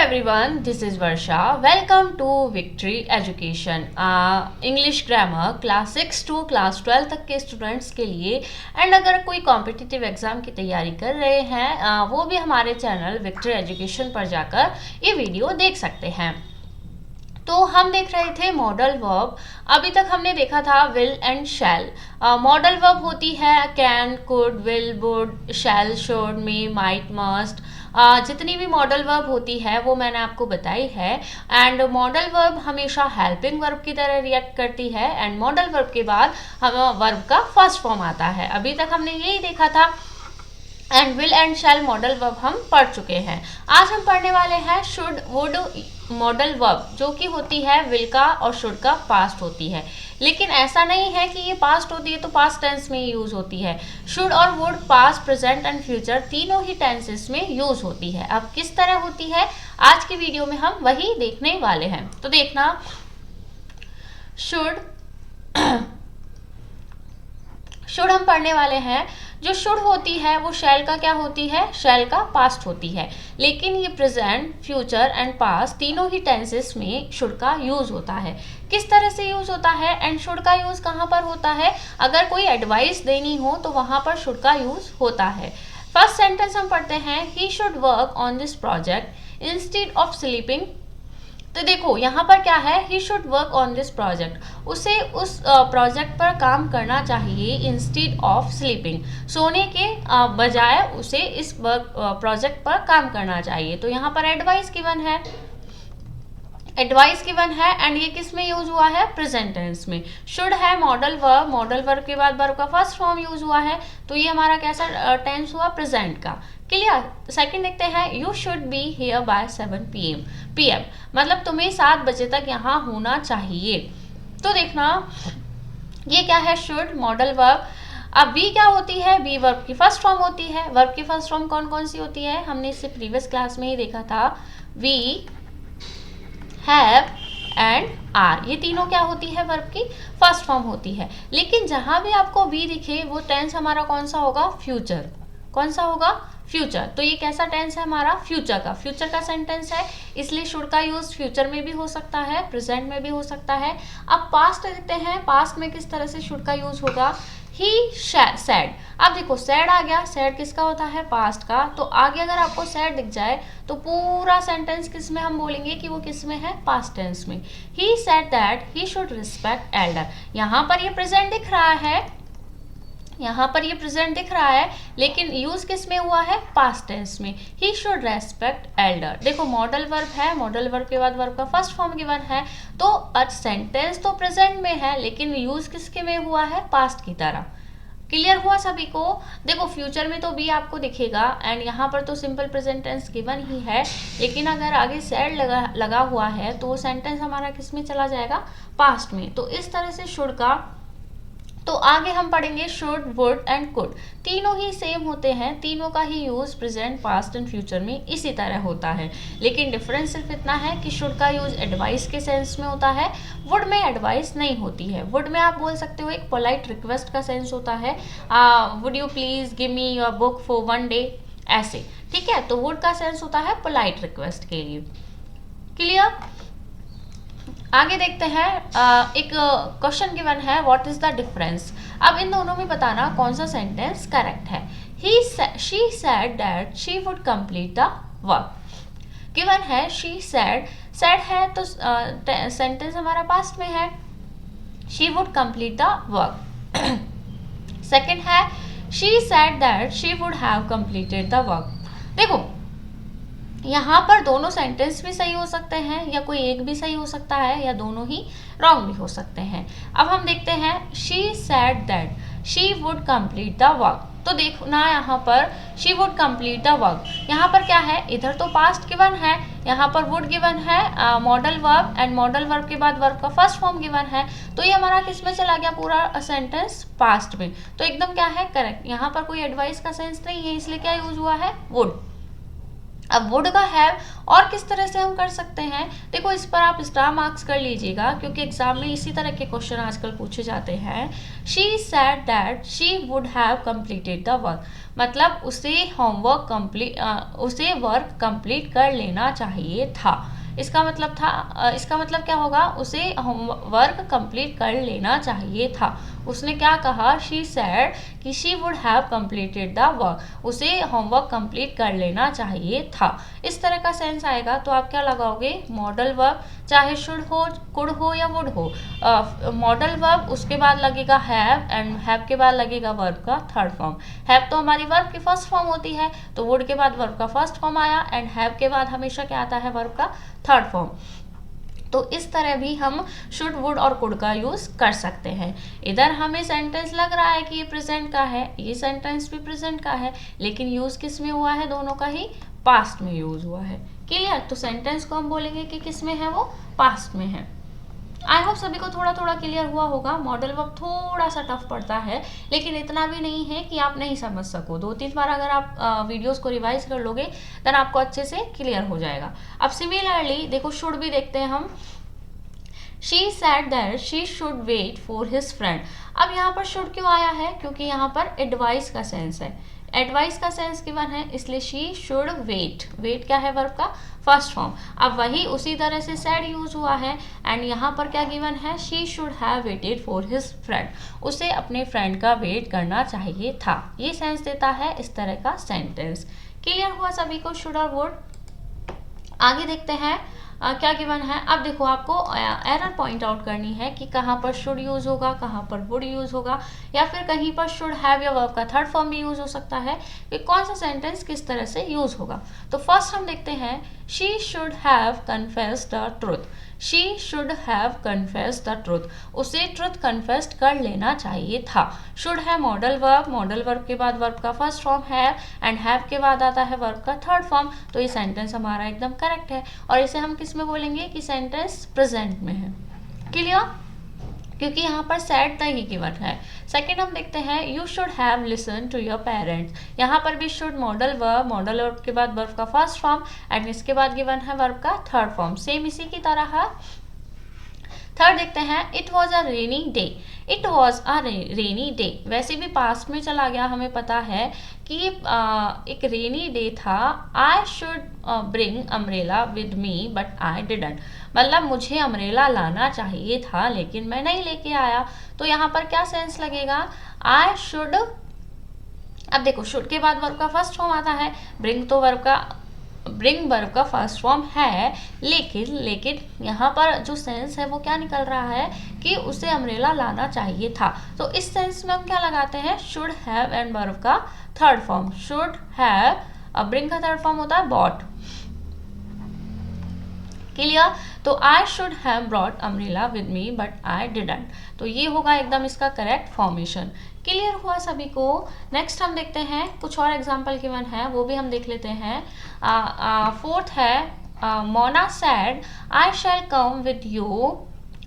everyone, this is Varsha. Welcome to Victory Education. English grammar class 6 to class 12 तक के students के लिए and अगर कोई कॉम्पिटिटिव एग्जाम की तैयारी कर रहे हैं वो भी हमारे चैनल विक्ट्री एजुकेशन पर जाकर ये वीडियो देख सकते हैं। तो हम देख रहे थे मॉडल वर्ब। अभी तक हमने देखा था will and shall. Modal verb होती है can, could, will, would, shall, should, may, might, must. जितनी भी मॉडल वर्ब होती है वो मैंने आपको बताई है। एंड मॉडल वर्ब हमेशा हेल्पिंग वर्ब की तरह रिएक्ट करती है एंड मॉडल वर्ब के बाद हम वर्ब का फर्स्ट फॉर्म आता है। अभी तक हमने यही देखा था and will and shall modal verb हम पढ़ चुके हैं। आज हम पढ़ने वाले हैं शुड, वुड मॉडल वर्ब, जो कि होती है विल का और शुड का पास्ट होती है। लेकिन ऐसा नहीं है कि ये पास्ट होती है तो पास्ट टेंस में यूज होती है। शुड और would past, present and future तीनों ही टेंसेस में यूज होती है। अब किस तरह होती है आज की वीडियो में हम वही देखने वाले हैं। तो देखना, शुड शुड हम पढ़ने वाले हैं। जो शुड होती है वो शैल का क्या होती है, शैल का पास्ट होती है। लेकिन ये प्रेजेंट, फ्यूचर एंड पास्ट तीनों ही टेंसेस में शुड का यूज होता है। किस तरह से यूज होता है एंड शुड का यूज कहाँ पर होता है? अगर कोई एडवाइस देनी हो तो वहां पर शुड का यूज होता है। फर्स्ट सेंटेंस हम पढ़ते हैं, he should work on this project instead of sleeping. तो देखो यहाँ पर क्या है, he should work on this project, उसे उस प्रोजेक्ट पर काम करना चाहिए इंस्टेड ऑफ स्लीपिंग, सोने के बजाय उसे इस वर्क प्रोजेक्ट पर काम करना चाहिए। तो यहाँ पर एडवाइस गिवन है, एडवाइस गिवन है एंड ये किस में यूज हुआ है, प्रेजेंट टेंस में। शुड है मॉडल वर्ब, मॉडल वर्ब के बाद वर्ब का फर्स्ट फॉर्म यूज हुआ है तो ये हमारा कैसा टेंस हुआ, प्रेजेंट का। क्लियर? सेकंड देखते हैं, you should be here bye 7 PM, मतलब तुम्हें 7 बजे तक यहाँ होना चाहिए। तो देखना ये क्या है, शुड मॉडल वर्ब। अब बी क्या होती है, बी वर्ब की फर्स्ट फॉर्म होती है। वर्ब की फर्स्ट फॉर्म कौन कौन सी होती है, हमने इससे प्रीवियस क्लास में ही देखा था, वी, हैव एंड आर, ये तीनों क्या होती है, वर्ब की फर्स्ट फॉर्म होती है। लेकिन जहां भी आपको बी दिखे वो टेंस हमारा कौन सा होगा, फ्यूचर। कौन सा होगा, फ्यूचर। तो ये कैसा टेंस है हमारा, फ्यूचर का, फ्यूचर का सेंटेंस है, इसलिए शुड का यूज फ्यूचर में भी हो सकता है, प्रेजेंट में भी हो सकता है। अब पास्ट देखते हैं, पास्ट में किस तरह से शुड का यूज होगा, ही सैड। अब देखो सैड आ गया, सैड किसका होता है, पास्ट का। तो आगे अगर आपको सैड दिख जाए तो पूरा सेंटेंस किस में हम बोलेंगे कि वो किस में है, पास्ट टेंस में। He said that he should respect elder. यहाँ पर ये प्रेजेंट दिख रहा है, यहाँ पर ये प्रेजेंट दिख रहा है, लेकिन यूज किस में हुआ है, पास्ट टेंस में। He should respect Elder. देखो मॉडल वर्ब है, मॉडल वर्ब के बाद वर्ब का फर्स्ट फॉर्म गिवन है, तो सेंटेंस तो प्रेजेंट में है लेकिन यूज किसके में हुआ है, पास्ट की तरह। क्लियर हुआ सभी को? देखो फ्यूचर में तो बी आपको दिखेगा एंड यहाँ पर तो सिंपल प्रेजेंट टेंस गिवन ही है, लेकिन अगर आगे सैड लगा हुआ है तो वो सेंटेंस हमारा किस में चला जाएगा, पास्ट में। तो इस तरह से शुड का। तो आगे हम पढ़ेंगे शुड, वुड एंड कुड, तीनों ही सेम होते हैं, तीनों का ही use present, past and future में इसी तरह होता है। लेकिन डिफरेंस सिर्फ इतना है कि शुड का यूज एडवाइस के सेंस में होता है, वुड में एडवाइस नहीं होती है। वुड में आप बोल सकते हो एक पोलाइट रिक्वेस्ट का सेंस होता है, would you please give me your book for 1 day, ऐसे। ठीक है, तो वुड का सेंस होता है पोलाइट रिक्वेस्ट के लिए। क्लियर? आगे देखते हैं, एक क्वेश्चन गिवन है, व्हाट इज द डिफरेंस। अब इन दोनों में बताना कौन सा सेंटेंस करेक्ट है। She said that she would complete the work. Given है शी सेड, सेड है तो सेंटेंस हमारा पास्ट में है, she would complete the work. Second है, she said that she would have completed the work. देखो यहाँ पर दोनों सेंटेंस भी सही हो सकते हैं या कोई एक भी सही हो सकता है या दोनों ही रॉन्ग भी हो सकते हैं। अब हम देखते हैं, she said that she would complete the work. तो देखो ना यहाँ पर she would complete the work, यहाँ पर क्या है, इधर तो पास्ट गिवन है, यहाँ पर वुड गिवन है modal verb and model verb के बाद वर्ब का फर्स्ट फॉर्म गिवन है, तो ये हमारा किस में चला गया, पूरा सेंटेंस पास्ट में। तो एकदम क्या है, करेक्ट। यहाँ पर कोई एडवाइस का सेंस नहीं है, इसलिए क्या यूज हुआ है, वुड। अब वुड का हैव और किस तरह से हम कर सकते हैं, देखो इस पर आप स्टार मार्क्स कर लीजिएगा क्योंकि एग्जाम में इसी तरह के क्वेश्चन आजकल पूछे जाते हैं। She said that she would have completed the work, मतलब उसे होमवर्क उसे वर्क कंप्लीट कर लेना चाहिए था। इसका मतलब क्या होगा, उसे होमवर्क कंप्लीट कर लेना चाहिए था। उसने क्या कहा, शी सेड कि she would have completed the work, उसे होमवर्क कंप्लीट कर लेना चाहिए था। इस तरह का सेंस आएगा तो आप क्या लगाओगे, मॉडल वर्ब, चाहे शुड हो, कुड हो या वुड हो। मॉडल वर्ब, उसके बाद लगेगा हैव, एंड हैव के बाद लगेगा वर्ब का थर्ड फॉर्म। हैव तो हमारी वर्ब की फर्स्ट फॉर्म होती है, तो वुड के बाद वर्ब का फर्स्ट फॉर्म आया, एंड हैव के बाद हमेशा क्या आता है, वर्ब का थर्ड फॉर्म। तो इस तरह भी हम शुड, वुड और कुड का यूज कर सकते हैं। इधर हमें सेंटेंस लग रहा है कि ये प्रेजेंट का है, ये सेंटेंस भी प्रेजेंट का है, लेकिन यूज किस में हुआ है, दोनों का ही पास्ट में यूज हुआ है। क्लियर, तो सेंटेंस को हम बोलेंगे कि किस में है, वो पास्ट में है। आई होप सभी को थोड़ा थोड़ा क्लियर हुआ होगा। मॉडल वर्ब थोड़ा सा टफ पड़ता है, लेकिन इतना भी नहीं है कि आप नहीं समझ सको। 2-3 बार अगर आप वीडियोस को रिवाइज कर लोगे देन आपको अच्छे से क्लियर हो जाएगा। अब सिमिलरली देखो शुड भी देखते हैं हम। She said that she should wait for his friend. अब यहाँ पर शुड क्यों आया है, क्योंकि यहाँ पर एडवाइस का सेंस है, एडवाइस का सेंस गिवन है, इसलिए शी शुड वेट। वेट क्या है, वर्ब का फर्स्ट फॉर्म। अब वही उसी तरह से सैड यूज हुआ है, एंड यहाँ पर क्या गिवन है, she should have waited for his friend, उसे अपने फ्रेंड का वेट करना चाहिए था। ये सेंस देता है इस तरह का सेंटेंस। क्लियर हुआ सभी को शुड और वुड। आगे देखते हैं क्या गिवन है। अब देखो आपको एरर पॉइंट आउट करनी है कि कहाँ पर शुड यूज होगा, कहाँ पर वुड यूज होगा, या फिर कहीं पर शुड हैव या वर्ब का थर्ड फॉर्म भी यूज हो सकता है, कि कौन सा सेंटेंस किस तरह से यूज होगा। तो फर्स्ट हम देखते हैं, she should have confessed the truth. She should have confessed the truth, उसे ट्रुथ कन्फेस्ड कर लेना चाहिए था। शुड है मॉडल वर्ब, मॉडल वर्ब के बाद वर्ब का first form have, and have के बाद आता है वर्ब का थर्ड फॉर्म। तो ये सेंटेंस हमारा एकदम करेक्ट है, और इसे हम किस में बोलेंगे कि सेंटेंस प्रेजेंट में है। क्लियर, क्योंकि यहाँ पर सैड ही गिवन है। सेकेंड हम देखते हैं, you should have listen to your parents. यहाँ पर भी should modal verb, modal verb के बाद वर्ब का फर्स्ट फॉर्म, एंड इसके बाद गिवन है वर्ब का थर्ड फॉर्म, सेम इसी की तरह है। थर्ड देखते हैं, it was a rainy day. It was a rainy day, वैसे भी पास्ट में चला गया, हमें पता है कि एक रेनी डे था। I should bring umbrella with me but I didn't, मतलब मुझे अम्ब्रेला लाना चाहिए था लेकिन मैं नहीं लेके आया। तो यहाँ पर क्या सेंस लगेगा, आई शुड। अब देखो शुड के बाद वर्ब का फर्स्ट फॉर्म आता है, ब्रिंग तो ब्रिंग वर्ब का फर्स्ट फॉर्म है, लेकिन यहाँ पर जो सेंस है वो क्या निकल रहा है कि उसे अम्ब्रेला लाना चाहिए था। तो इस सेंस में हम क्या लगाते हैं, शुड हैव एंड वर्ब का थर्ड फॉर्म। शुड हैव, अब ब्रिंग का थर्ड फॉर्म होता है बॉट। क्लियर, तो I should have brought umbrella with me but I didn't, तो ये होगा एकदम इसका करेक्ट फॉर्मेशन। क्लियर हुआ सभी को। नेक्स्ट हम देखते हैं, कुछ और एग्जाम्पल गिवन है वो भी हम देख लेते हैं। फोर्थ है, Mona said I shall come with you.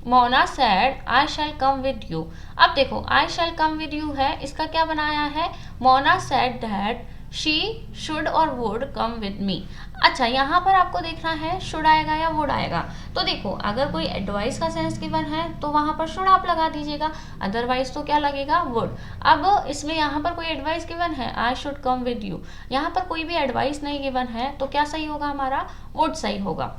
Mona said I shall come with you. अब देखो आई शैल कम विद यू है, इसका क्या बनाया है, Mona sad that she should और वुड कम विद मी। अच्छा, यहाँ पर आपको देखना है शुड आएगा या वुड आएगा। तो देखो अगर कोई एडवाइस का सेंस गिवन है तो वहाँ पर शुड आप लगा दीजिएगा, अदरवाइज तो क्या लगेगा, वुड। अब इसमें यहाँ पर कोई एडवाइस गिवन है, I should come with you, यहाँ पर कोई भी एडवाइस नहीं गिवन है, तो क्या सही होगा हमारा, वुड सही होगा।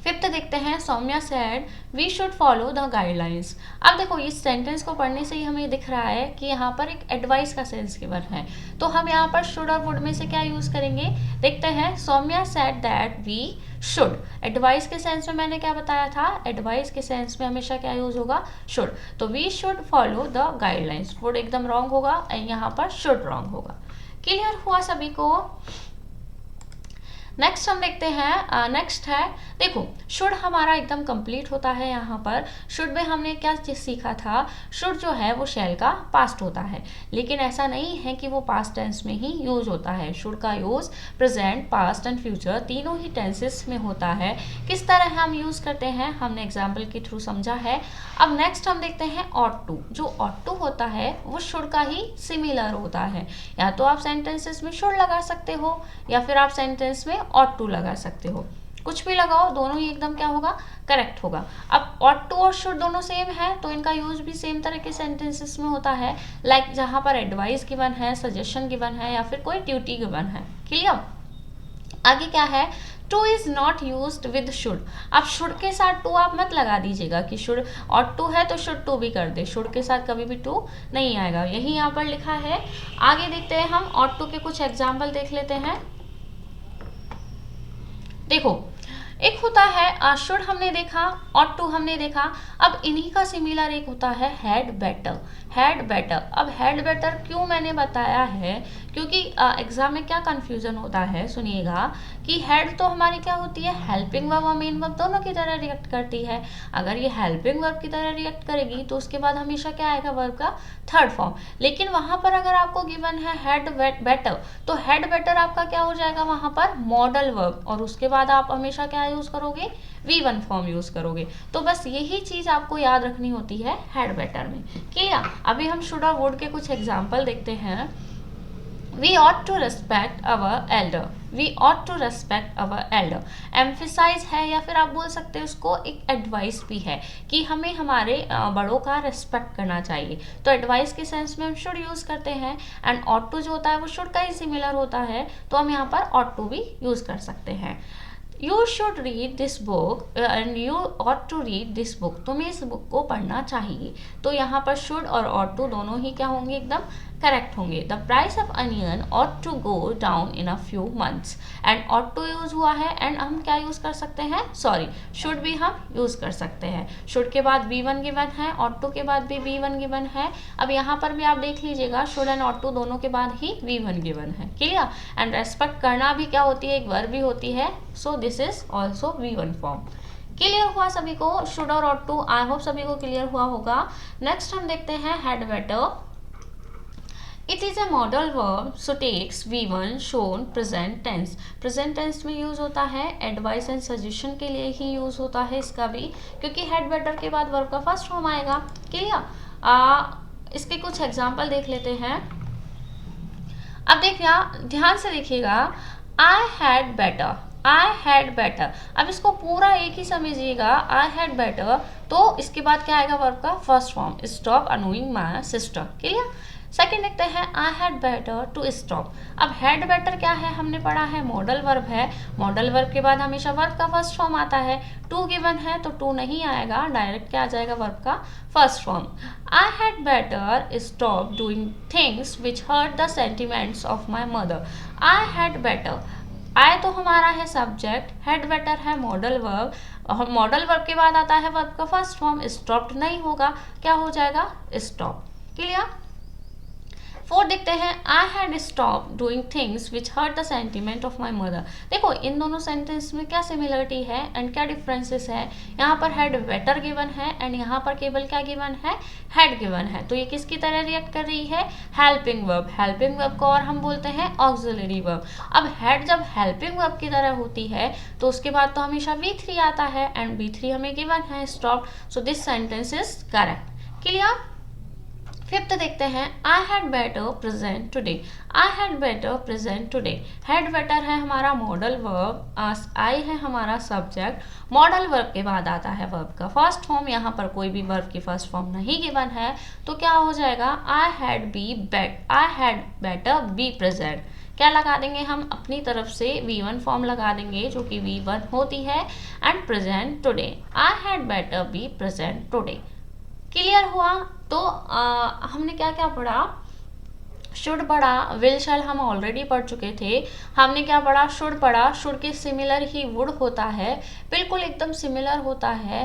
फिफ्थ देखते हैं, Saumya said we should follow the guidelines. अब देखो इस सेंटेंस को पढ़ने से ही हमें दिख रहा है कि यहाँ पर एक एडवाइस का सेंस गिवन है, तो हम यहाँ पर शुड और वुड में से क्या यूज करेंगे, देखते हैं। Saumya said that we should, advice के सेंस में मैंने क्या बताया था, एडवाइस के सेंस में हमेशा क्या यूज होगा, शुड। तो we should follow the guidelines, would एकदम रॉन्ग होगा, यहाँ पर शुड रॉन्ग होगा। क्लियर हुआ सभी को। नेक्स्ट हम देखते हैं, नेक्स्ट है, देखो शुड हमारा एकदम कंप्लीट होता है। यहाँ पर शुड में हमने क्या चीज सीखा था, शुड जो है वो शैल का पास्ट होता है, लेकिन ऐसा नहीं है कि वो पास्ट टेंस में ही यूज होता है। शुड का use present, past and future तीनों ही टेंसेस में होता है। किस तरह हम यूज करते हैं हमने एग्जाम्पल के थ्रू समझा है। अब नेक्स्ट हम देखते हैं ऑट टू। जो ऑट टू होता है वो शुड का ही सिमिलर होता है। या तो आप सेंटेंसेस में शुड लगा सकते हो या फिर आप सेंटेंस में ऑट टू लगा सकते हो, कुछ भी लगाओ, दोनों ही एकदम क्या होगा, करेक्ट होगा। अब ऑट टू और शुड दोनों सेम है तो इनका यूज भी सेम तरह के सेंटेंसेस में होता है, लाइक जहां पर एडवाइस गिवन है, सजेशन गिवन है या फिर कोई ड्यूटी गिवन है। क्लियर। आगे क्या है, two is not use with should. अब शुड के साथ टू आप मत लगा दीजिएगा कि शुड और टू है तो शुड टू भी कर दे, शुड के साथ कभी भी टू नहीं आएगा, यही यहाँ पर लिखा है। आगे देखते हैं हम और टू के कुछ एग्जाम्पल देख लेते हैं। देखो एक होता है शुड हमने देखा, और टू हमने देखा। अब इन्हीं का सिमिलर एक होता है हैड बेटर। हैड बेटर, अब हैड बेटर क्यों मैंने बताया है, क्योंकि एग्जाम में क्या कंफ्यूजन होता है, सुनिएगा कि हैड तो हमारी क्या होती है, हेल्पिंग वर्ब और मेन वर्ब दोनों की तरह रिएक्ट करती है। अगर ये हेल्पिंग वर्ब की तरह रिएक्ट करेगी तो उसके बाद हमेशा क्या आएगा, वर्ब का थर्ड फॉर्म। लेकिन वहां पर अगर आपको गिवन है हैड बेटर, तो हैड बेटर आपका क्या हो जाएगा वहां पर, मॉडल वर्ब, और उसके बाद आप हमेशा क्या यूज करोगे, V1 फॉर्म यूज करोगे। तो बस यही चीज आपको याद रखनी होती है हैड बेटर में। क्लियर। अभी हम शुड और वुड के कुछ एग्जाम्पल देखते हैं। We ought to respect our elder. We ought to respect our elder. Emphasize है या फिर आप बोल सकते हैं उसको एक एडवाइस भी है कि हमें हमारे बड़ों का रेस्पेक्ट करना चाहिए। तो एडवाइस के सेंस में हम शुड यूज करते हैं, एंड ought to जो होता है वो शुड का ही सिमिलर होता है, तो हम यहाँ पर ought to भी यूज कर सकते हैं। You should read this book and you ought to read this book. तुम्हें इस बुक को पढ़ना चाहिए। तो यहाँ पर शुड और ऑट टू दोनों ही क्या होंगे, एकदम करेक्ट होंगे। The price of onion ought to go down in a few months, and ought to use हुआ है, एंड हम क्या यूज कर सकते हैं, सॉरी शुड भी हम यूज कर सकते हैं। शुड के बाद V1 गिवन है, ऑट टू के बाद भी V1 गिवन है। अब यहाँ पर भी आप देख लीजिएगा शुड एंड ऑट टू दोनों के बाद ही V1 गिवन है। क्लियर। एंड रेस्पेक्ट करना भी क्या होती है, एक वर्ब भी होती है, so this is also V1 form. Clear हुआ सभी को, शुड और ऑट टू, आई होप सभी को क्लियर हुआ होगा। नेक्स्ट हम देखते हैं had better. It is a modal verb so takes V1 shown present tense. Present tense में यूज होता है, एडवाइस एंड सजेशन के लिए ही यूज होता है इसका भी, क्योंकि हेड बेटर के बाद वर्ब का फर्स्ट फॉर्म आएगा। क्लियर। इसके कुछ एग्जाम्पल देख लेते हैं। अब देखिए ध्यान से देखिएगा, आई had better, I had better. अब इसको पूरा एक ही समझिएगा, आई हैड बेटर, तो इसके बाद क्या आएगा, वर्ब का first form, stop annoying my sister. Clear. Second देखते हैं, I had better to stop. अब हैड बेटर क्या है, हमने पढ़ा है मॉडल वर्ब है, मॉडल वर्ब के बाद हमेशा वर्ब का फर्स्ट फॉर्म आता है। टू गिवन है तो टू नहीं आएगा, डायरेक्ट क्या आ जाएगा, वर्ब का first form. I had better stop doing things which hurt the sentiments of my mother. I had better, I तो हमारा है सब्जेक्ट, हेड बेटर है मॉडल वर्ब, और मॉडल वर्ब के बाद आता है वर्ब का फर्स्ट फॉर्म, स्टॉप्ड नहीं होगा, क्या हो जाएगा, स्टॉप। क्लियर। फोर्थ देखते हैं, I had stop doing things which hurt the sentiment of my mother. देखो इन दोनों सेंटेंस में क्या सिमिलरिटी है एंड क्या डिफरेंसेस है। यहाँ पर हैड बेटर गिवन है एंड यहाँ पर केवल क्या गिवन है, हैड गिवन है। तो ये किसकी तरह रिएक्ट कर रही है, हेल्पिंग वर्ब। हेल्पिंग वर्ब को और हम बोलते हैं ऑक्सिलरी वर्ब। अब हैड जब हेल्पिंग वर्ब की तरह होती है तो उसके बाद तो हमेशा V3 आता है, एंड V3 हमें गिवन है stop, so this sentence is correct. Clear. Fifth देखते हैं, I had better present today. I had better present today. Had better है हमारा मॉडल वर्ब, आई है हमारा सब्जेक्ट, मॉडल वर्ब के बाद आता है वर्ब का फर्स्ट फॉर्म। यहाँ पर कोई भी वर्ब की फर्स्ट फॉर्म नहीं गिवन है, तो क्या हो जाएगा, आई हैड बेटर बी प्रेजेंट। क्या लगा देंगे हम अपनी तरफ से, V1 फॉर्म लगा देंगे जो कि V1 होती है, and present today, I had better be present today. Clear हुआ। तो हमने क्या क्या पढ़ा, शुड पढ़ा, विल शैल हम ऑलरेडी पढ़ चुके थे। हमने क्या पढ़ा, शुड पढ़ा, शुड के सिमिलर ही वुड होता है, बिल्कुल एकदम सिमिलर होता है।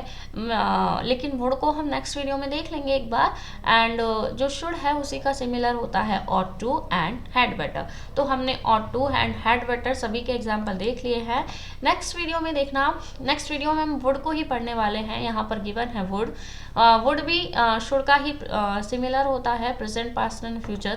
लेकिन वुड को हम नेक्स्ट वीडियो में देख लेंगे एक बार। एंड जो शुड है उसी का सिमिलर होता है ought to and had better. तो हमने ought to and had better सभी के एग्जाम्पल देख लिए हैं। नेक्स्ट वीडियो में देखना, नेक्स्ट वीडियो में हम वुड को ही पढ़ने वाले हैं। यहाँ पर गिवन है वुड। वुड भी शुड का ही सिमिलर होता है, प्रेजेंट पास्ट एंड फ्यूचर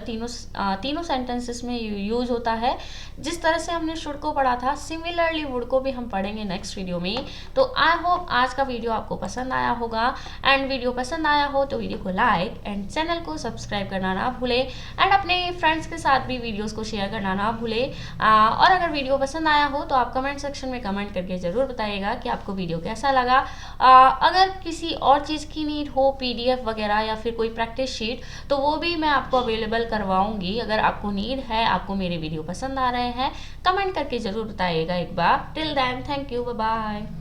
तीनों सेंटेंसेस में यूज होता है। जिस तरह से हमने शुड को पढ़ा था, सिमिलरली वुड को भी हम पढ़ेंगे नेक्स्ट वीडियो में। तो आई होप आज का वीडियो आपको पसंद आया होगा। एंड वीडियो पसंद आया हो तो वीडियो को लाइक एंड चैनल को सब्सक्राइब करना ना भूले। एंड अपने फ्रेंड्स के साथ भी वीडियोस को शेयर करना ना भूले। और अगर वीडियो पसंद आया हो तो आप कमेंट सेक्शन में कमेंट करके ज़रूर बताइएगा कि आपको वीडियो कैसा लगा। अगर किसी और चीज़ की नीड हो, PDF वगैरह या फिर कोई प्रैक्टिस शीट, तो वो भी मैं आपको अवेलेबल करवाऊंगी। अगर आपको नीड है, आपको मेरे वीडियो पसंद आ रहे हैं, कमेंट करके ज़रूर बताइएगा एक बार। Till then, thank you, bye bye.